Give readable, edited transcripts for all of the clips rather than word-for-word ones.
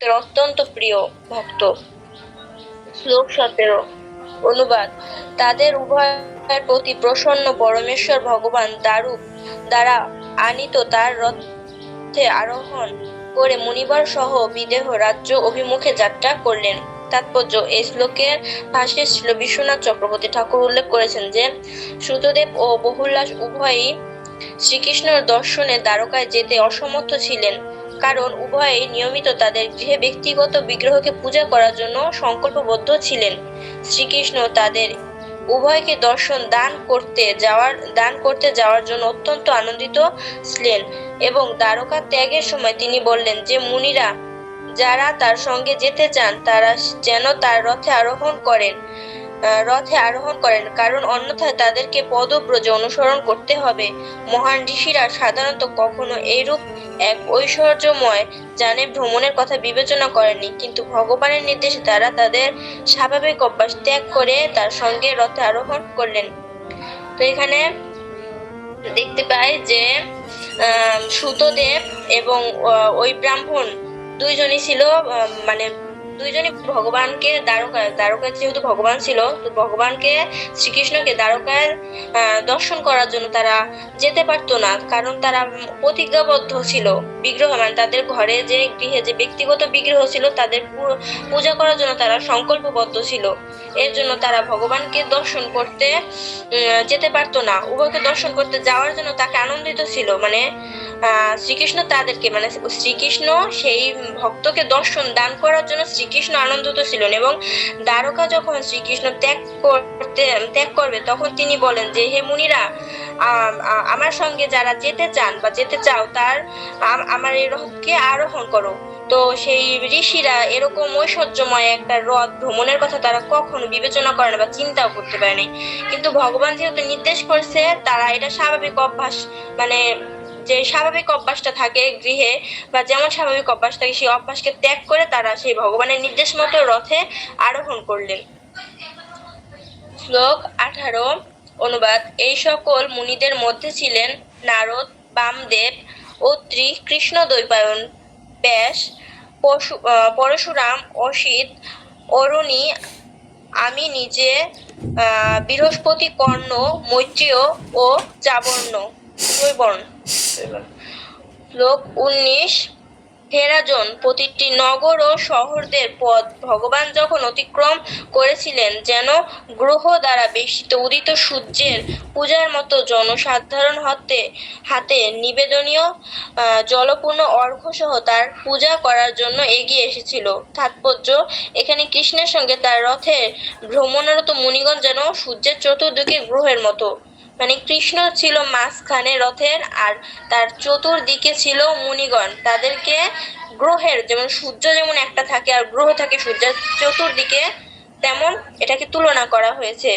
অত্যন্ত প্রিয় ভক্ত। শ্লোক 17 অনুবাদ। তাদের উভয়ের প্রতি প্রসন্ন পরমেশ্বর ভগবান দারুক দ্বারা আনিত তার রথে আরোহণ করে মুনিবর সহ বিদেহ রাজ্য অভিমুখে যাত্রা করলেন। তাৎপর্য: এই শ্লোকের ভাষ্যে শ্রী বিশ্বনাথ চক্রবর্তী ঠাকুর উল্লেখ করেছেন যে শ্রুতদেব ও বহুল্লাস উভয়ই শ্রীকৃষ্ণের দর্শনে দ্বারকায় যেতে অসমর্থ ছিলেন, কারণ উভয়েই নিয়মিত তাদের গৃহে ব্যক্তিগত বিগ্রহকে পূজা করার জন্য সংকল্পবদ্ধ ছিলেন। শ্রীকৃষ্ণ তাদের উভয়কে দর্শন দান করতে যাওয়ার জন্য অত্যন্ত আনন্দিত ছিলেন এবং দ্বারকা ত্যাগের সময় তিনি বললেন যে মুনিরা যারা তার সঙ্গে যেতে চান তারা যেন তার রথে আরোহণ করেন, কারণ অন্যথায় তাদেরকে পদব্রজে অনুসরণ করতে হবে। মহান ঋষিরা সাধারণত কখনো এইরূপ এক ঐশ্বর্যময় যানে ভ্রমণের কথা বিবেচনা করেননি, কিন্তু ভগবানের নির্দেশে তারা তাদের স্বাভাবিক অভ্যাস ত্যাগ করে তার সঙ্গে রথে আরোহণ করলেন। তো এখানে দেখতে পাই যে সুতদেব এবং ওই ব্রাহ্মণ দুইজনই ছিল, মানে দুইজনই ভগবানকে দ্বারকায় যেহেতু ভগবান ছিল, তো ভগবানকে শ্রীকৃষ্ণকে দ্বারকায় দর্শন করার জন্য তারা যেতে পারতো না, কারণ তারা প্রতিজ্ঞাবদ্ধ ছিল। বিগ্রহ মানে তাদের ঘরে যে গৃহে যে ব্যক্তিগত বিগ্রহ ছিল তাদের পূজা করার জন্য তারা সংকল্পবদ্ধ ছিল। এর জন্য তারা ভগবানকে দর্শন করতে যেতে পারতো না। উভয়কে দর্শন করতে যাওয়ার জন্য তাকে আনন্দিত ছিল, মানে শ্রীকৃষ্ণ তাদেরকে মানে শ্রীকৃষ্ণ সেই ভক্তকে দর্শন দান করার জন্য শ্রীকৃষ্ণ আনন্দিত ছিলেন। এবং দ্বারকা যখন শ্রীকৃষ্ণ ত্যাগ করবে তখন তিনি বলেন যে হে মুনিরা, আমার সঙ্গে যারা যেতে চান বা যেতে চাও তার আমার এই রথকে আরোহণ করো। তো সেই ঋষিরা এরকম ঐশ্বর্যময় একটা রথ ভ্রমণের কথা তারা কখনো বিবেচনা করে না বা চিন্তাও করতে পারেনি, কিন্তু ভগবান যেহেতু নির্দেশ করছে তারা এটা স্বাভাবিক অভ্যাস, মানে যে স্বাভাবিক অভ্যাসটা থাকে গৃহে বা যেমন স্বাভাবিক অভ্যাস থাকে সেই অভ্যাসকে ত্যাগ করে তারা সেই ভগবানের নির্দেশ মতো রথে আরোহণ করলেন। শ্লোক 18 অনুবাদ। এই সকল মুনিদের মধ্যে ছিলেন নারদ, বামদেব, অত্রি, কৃষ্ণদ্বৈপায়ন, ব্যাস, পরশুরাম, অসিত, অরুণী, আমি নিজে, বৃহস্পতি, কর্ণ, মৈত্রেয় ও জৈবর্ণ। শ্লোক 19 হে রাজন, প্রতিটি নগর ও শহরদের পথ ভগবান যখন অতিক্রম করেছিলেন, যেন গ্রহ দ্বারা বেষ্টিত উদিত সূর্যের পূজার মতো জনসাধারণ হাতে নিবেদনীয় জলপূর্ণ অর্ঘ্য সহ তার পূজা করার জন্য এগিয়ে এসেছিল। তাৎপর্য: এখানে কৃষ্ণের সঙ্গে তার রথে ভ্রমণরত মুনিগণ যেন সূর্যের চতুর্দিকে গ্রহের মতো, মানে কৃষ্ণ ছিল মাঝখানে রথের আর তার চতুর্দিকে ছিল মুনিগণ। তাদেরকে গ্রহের, যেমন সূর্য যেমন একটা থাকে আর গ্রহ থাকে সূর্যের চতুর্দিকে, তেমন এটাকে তুলনা করা হয়েছে।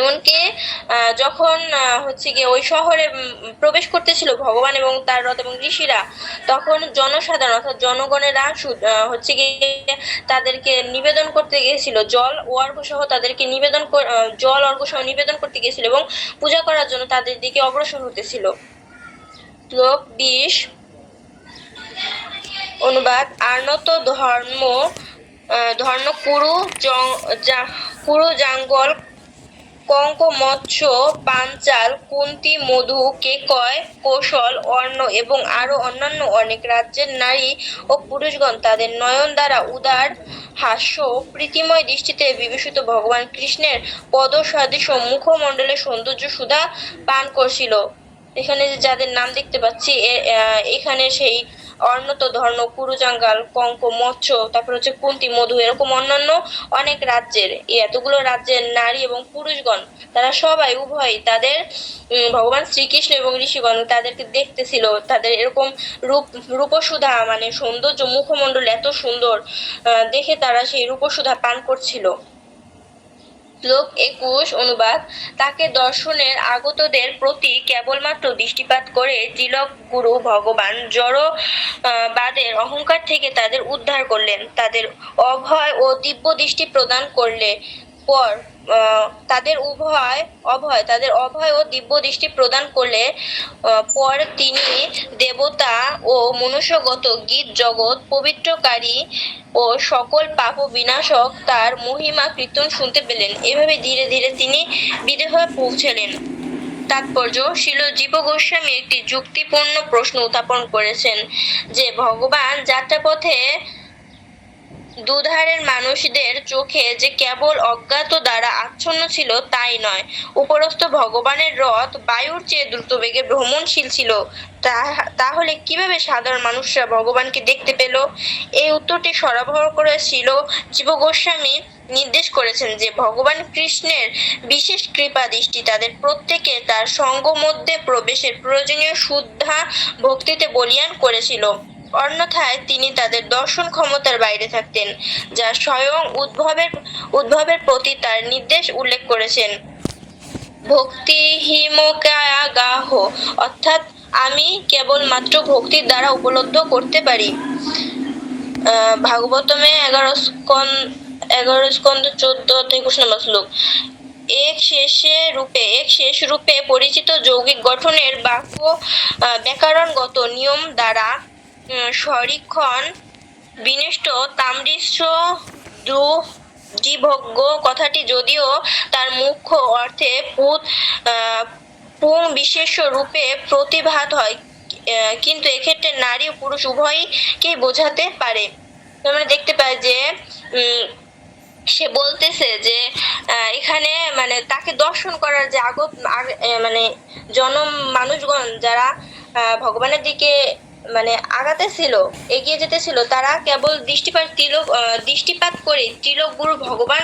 এমনকি যখন হচ্ছে গিয়ে ওই শহরে প্রবেশ করতেছিল ভগবান এবং তার রথ এবং ঋষিরা, তখন জনসাধারণ অর্থাৎ জনগণেরা হচ্ছে গিয়ে তাদেরকে নিবেদন করতে গিয়েছিল জল ও অর্ঘ্য সহ, তাদেরকে জল অর্ঘ্য সহ নিবেদন করতে গিয়েছিল এবং পূজা করার জন্য তাদের দিকে অগ্রসর হতেছিল। শ্লোক 20 অনুবাদ। আর্নত ধর্ম কুরু জাঙ্গল, কঙ্ক, মৎস্য, পাঞ্চাল, কুন্তি, মধু, কেকয়, কৌশল, অর্ণ এবং আরো অন্যান্য অনেক রাজ্যের নারী ও পুরুষগণ তাদের নয়ন দ্বারা উদার হাস্য ও প্রীতিময় দৃষ্টিতে বিভূষিত ভগবান কৃষ্ণের পদ সদৃশ মুখমণ্ডলের সৌন্দর্য সুধা পান করছিল। এখানে যাদের নাম দেখতে পাচ্ছি এখানে সেই অর্ণত, ধর্ণ, কুরুজাঙ্গাল, কঙ্ক, মৎস্য, তারপর হচ্ছে কুন্তি, মধু, এরকম অন্যান্য অনেক রাজ্যের, এতগুলো রাজ্যের নারী এবং পুরুষগণ তারা সবাই উভয় তাদের ভগবান শ্রীকৃষ্ণ এবং ঋষিগণ তাদেরকে দেখতেছিল। তাদের এরকম রূপসুধা মানে সৌন্দর্য, মুখমণ্ডল এত সুন্দর দেখে তারা সেই রূপসুধা পান করছিল। শ্লোক 21 অনুবাদ। তাকে দর্শনের আগতদের প্রতি কেবলমাত্র দৃষ্টিপাত করে তিলক গুরু ভগবান জড়বাদের অহংকার থেকে তাদের উদ্ধার করলেন, তাদের অভয় ও দিব্য দৃষ্টি প্রদান করলে পর তাদের অভয় ও দিব্য দৃষ্টি প্রদান করলে পর তিনি দেবতা ও মনুষ্যগত গীত জগৎ পবিত্রকারী ও সকল পাপ বিনাশক তার মহিমা কীর্তন শুনতে পেলেন। এভাবে ধীরে ধীরে তিনি বিদেহে পৌঁছলেন। তাৎপর্য: শ্রীল জীব গোস্বামী একটি যুক্তিপূর্ণ প্রশ্ন উত্থাপন করেছেন যে ভগবান যাত্রাপথে দুধারের মানুষদের চোখে যে কেবল অজ্ঞাত দ্বারা আচ্ছন্ন ছিল তাই নয়, উপরস্থ ভগবানের রথ বায়ুর চেয়ে দ্রুতবেগে ভ্রমণশীল ছিল। তাহলে কিভাবে সাধারণ মানুষরা ভগবানকে দেখতে পেল? এই উত্তরটি সরবরাহ করে শ্রীল জীব গোস্বামী নির্দেশ করেছেন যে ভগবান কৃষ্ণের বিশেষ কৃপা দৃষ্টি তাদের প্রত্যেকে তার সঙ্গ মধ্যে প্রবেশের প্রয়োজনীয় শুদ্ধা ভক্তিতে বলীয়ান করেছিল, অন্যথায় তিনি তাদের দর্শন ক্ষমতার বাইরে থাকতেন, যা স্বয়ং উদ্ভবের প্রতি তার নির্দেশ উল্লেখ করেছেন। ভক্তিহিমকাগাহ, অর্থাৎ আমি কেবলমাত্র ভক্তির দ্বারা উপলব্ধ করতে পারি। ভাগবতমে 11 স্কন্ধ 14-21 নম্বর শ্লোক। এক শেষ রূপে পরিচিত যৌগিক গঠনের বাক্য ব্যাকরণগত নিয়ম দ্বারা সরিক্ষণ বিনিষ্ট তাম্রিশ্র দ্রুজিভোগ্য কথাটি যদিও তার মুখ্য অর্থে পুং বিশেষ রূপে প্রতিভাত হয়, কিন্তু এক্ষেত্রে নারী ও পুরুষ উভয়কেই বোঝাতে পারে। আমরা দেখতে পাই যে সে বলতেছে যে এখানে মানে তাকে দর্শন করার যে মানে মানুষগণ যারা ভগবানের দিকে মানে আগাতেছিল, এগিয়ে যেতেছিল, তারা কেবল দৃষ্টিপাত করে ত্রিলোক গুরু ভগবান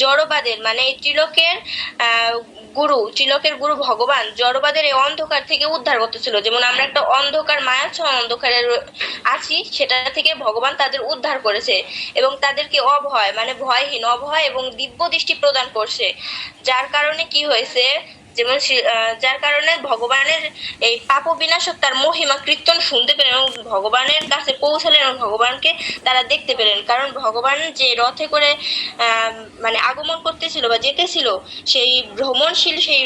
জড়বাদের মানে এই ত্রিলোকের গুরু ভগবান জড়বাদের এই অন্ধকার থেকে উদ্ধার করতেছিল। যেমন আমরা একটা অন্ধকার মায়াচ্ছন্ন অন্ধকারে আছি, সেটা থেকে ভগবান তাদের উদ্ধার করেছে এবং তাদেরকে ভয়হীন এবং দিব্য দৃষ্টি প্রদান করছে, যার কারণে কি হয়েছে, যেমন যার কারণে ভগবানের এই পাপ বিনাশক তার মহিমা কীর্তন শুনতে পেলেন এবং ভগবানের কাছে পৌঁছালেন এবং ভগবানকে তারা দেখতে পেলেন। কারণ ভগবান যে রথে করে মানে আগমন করতেছিল বা যেতেছিল, সেই ভ্রমণশীল সেই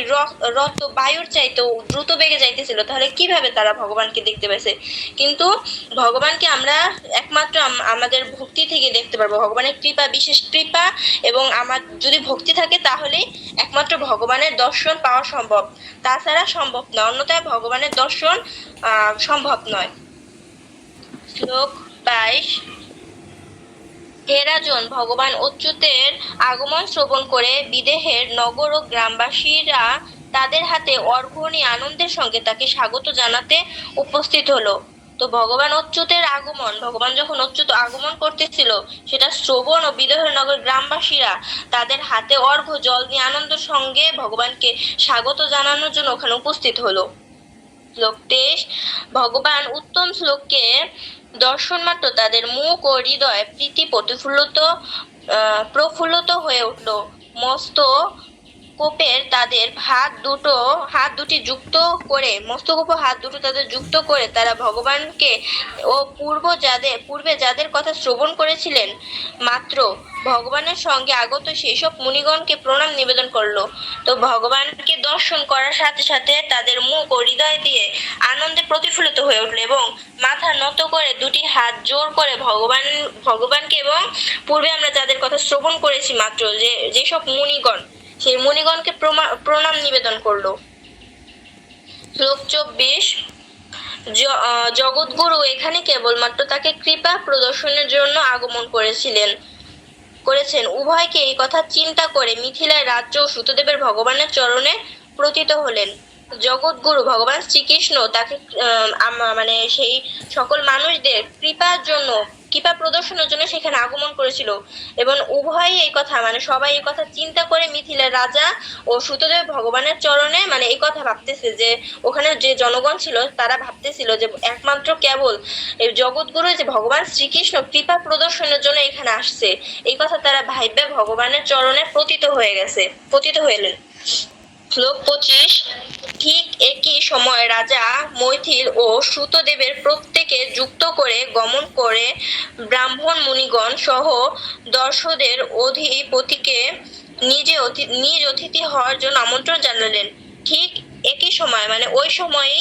রথ তো বায়ুর চাইতেও দ্রুত বেগে যাইতেছিল, তাহলে কিভাবে তারা ভগবানকে দেখতে পেয়েছে? কিন্তু ভগবানকে আমরা একমাত্র আমাদের ভক্তি থেকে দেখতে পারবো। ভগবানের কৃপা, বিশেষ কৃপা এবং আমার যদি ভক্তি থাকে তাহলে একমাত্র ভগবানের দর্শন পাওয়া সম্ভব, তাছাড়া সম্ভব নয়, অন্যথায় ভগবানের দর্শন সম্ভব নয়। শ্লোক 22। হে রাজন, ভগবান অচ্যুতের আগমন শ্রবণ করে বিদেহের নগর ও গ্রামবাসীরা তাদের হাতে অর্ঘ্য নিয়ে আনন্দের সঙ্গে তাকে স্বাগত জানাতে উপস্থিত হলো। তো ভগবান যখন অচ্যুত আগমন করতেছিল, সেটা শ্রবণ ও বিদেহের নগর গ্রামবাসীরা তাদের হাতে অর্ঘ্য জল নিয়ে আনন্দের সঙ্গে ভগবানকে স্বাগত জানানোর জন্য ওখানে উপস্থিত হলো। শ্লোক 23। ভগবান উত্তম শ্লোককে দর্শন মাত্র তাদের মুখ ও হৃদয় প্রীতি প্রফুল্লিত হয়ে উঠল। মস্তকোপের তাদের হাত দুটি যুক্ত করে তারা ভগবানকে ও পূর্বে যাদের কথা শ্রবণ করেছিলেন মাত্র ভগবানের সঙ্গে আগত সেই সব মুনিগণকে প্রণাম নিবেদন করলো। তো ভগবানকে দর্শন করার সাথে সাথে তাদের মুখ ও হৃদয় দিয়ে আনন্দে প্রতিফলিত হয়ে উঠল এবং মাথা নত করে দুটি হাত জোর করে ভগবানকে এবং পূর্বে আমরা যাদের কথা শ্রবণ করেছি মাত্র যেসব মুনিগণ, সেই মুনিগণকে প্রণাম নিবেদন করলো। শ্লোক 24। জগৎগুরু এখানে কেবলমাত্র তাকে কৃপা প্রদর্শনের জন্য আগমন করেছেন। উভয়কে এই কথা চিন্তা করে মিথিলায় রাজ্য ও সূতদেবের ভগবানের চরণে প্রতীত হলেন। জগৎগুরু ভগবান শ্রীকৃষ্ণ তাকে মানে সেই সকল মানুষদের কৃপা প্রদর্শনের জন্য সেখানে আগমন করেছিল এবং উভয়ই এই কথা সবাই এই কথা চিন্তা করে মিথিলার রাজা ও সূতদেব ভগবানের চরণে এই কথা ভাবতেছে যে ওখানে যে জনগণ ছিল তারা ভাবতেছিল যে একমাত্র কেবল এই জগৎগুরু যে ভগবান শ্রীকৃষ্ণ কৃপা প্রদর্শনের জন্য এখানে আসছে, এই কথা তারা ভাইবে ভগবানের চরণে পতিত হইলেন। শ্লোক 25। ঠিক একই সময় রাজা মৈথিল ও শ্রুতদেবের প্রত্যেকে যুক্ত করে গমন করে ব্রাহ্মণ মুনিগণ সহ দর্শকদের অধিপতিকে নিজ অতিথি হওয়ার জন্য আমন্ত্রণ জানালেন। ঠিক একই সময় মানে ওই সময়ই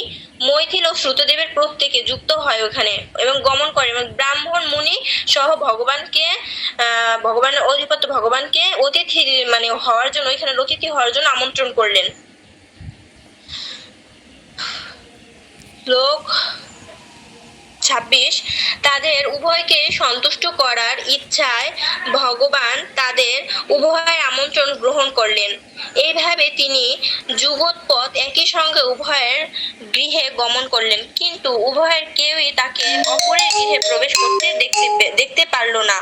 মৈথিল ও শ্রুতদেবের প্রত্যেকে যুক্ত হয় ওখানে এবং গমন করে এবং ব্রাহ্মণ মুনি সহ ভগবানের অধিপত্য ভগবানকে অতিথি মানে হওয়ার জন্য এখানে অতিথি হওয়ার জন্য আমন্ত্রণ করলেন। শ্লোক 26। তাদের উভয়কে সন্তুষ্ট করার ইচ্ছায় ভগবান তাদের উভয়ের আমন্ত্রণ গ্রহণ করলেন। এইভাবে তিনি যুগৎপথ একই সঙ্গে উভয়ের গৃহে গমন করলেন, কিন্তু উভয়ের কেউই তাকে অপরের গৃহে প্রবেশ করতে দেখতে পারল না।